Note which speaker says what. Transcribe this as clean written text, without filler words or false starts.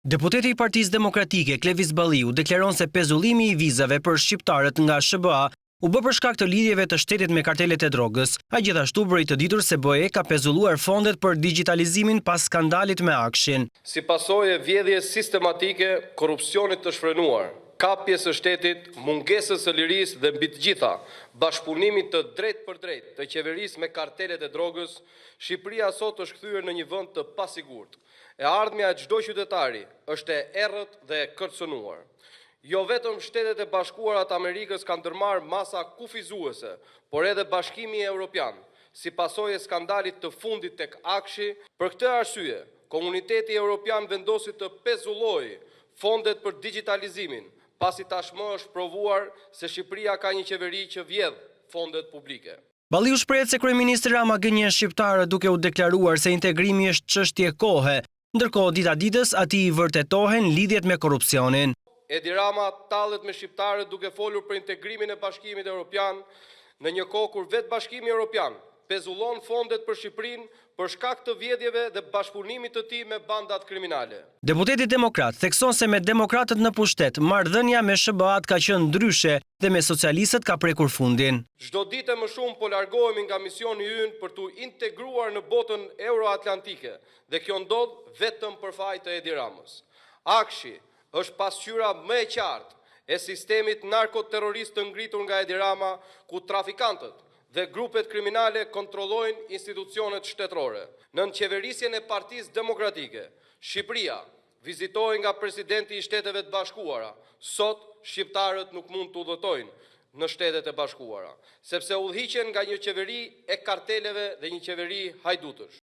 Speaker 1: Deputeti i Partisë Demokratike Klevis Balliu deklaron se pezullimi i vizave për shqiptarët nga SBA u bë për shkak të lidhjeve të shtetit me kartelet e drogës. Ai gjithashtu bëri të ditur se BE ka pezulluar fondet për digitalizimin pas skandalit me Akshin.
Speaker 2: Si pasojë e vjedhjes sistematike, korrupsionit të shfrenuar, kapjes së shtetit, mungesës së lirisë dhe mbi të gjitha, bashkëpunimit të drejtë për drejtë të qeverisë me kartelet e drogës, Shqipëria sot është kthyer në një vend të pasigurt. E ardhmja e çdo qytetari është e errët dhe e kërcënuar. Jo vetëm Shtetet e Bashkuara të Amerikës kanë ndërmarrë masa kufizuese, por edhe Bashkimi Evropian, si pasojë e skandalit të fundit tek Akshi. Për këtë arsye, Komuniteti Evropian vendosi të pezullojë fondet për digitalizimin, pasi tashmë është provuar se Shqipëria ka një qeveri që vjedh fondet publike.
Speaker 1: Balliu shprehet se kryeministri Rama gënjen shqiptarët duke u deklaruar se integrimi është çështje kohe, ndërkohë dita ditës atij i vërtetohen lidhjet me korrupsionin.
Speaker 2: Edi Rama tallet me shqiptarët duke folur për integrimin e Bashkimit Evropian në një kohë kur vetë Bashkimi Evropian pezullon fondet për Shqipërinë për shkak të vjedhjeve dhe bashkëpunimit të tij me bandat kriminale.
Speaker 1: Deputeti demokrat thekson se me demokratët në pushtet, marrëdhënia me SBA ka qenë ndryshe dhe me socialistët ka prekur fundin.
Speaker 2: Çdo ditë më shumë po largohemi nga misioni ynë për t'u integruar në botën euroatlantike dhe kjo ndodh vetëm për faj të Edi Ramës. Akshi është pasqyra më e qartë e sistemit narkoterrorist të ngritur nga Edi Rama, ku trafikantët dhe grupet kriminale kontrollojnë institucionet shtetërore. Në qeverisjen e Partisë Demokratike, Shqipëria vizitohej nga presidenti i Shteteve të Bashkuara. Sot shqiptarët nuk mund të udhëtojnë në Shtetet e Bashkuara, sepse udhëhiqen nga një qeveri e karteleve dhe një qeveri hajdutësh.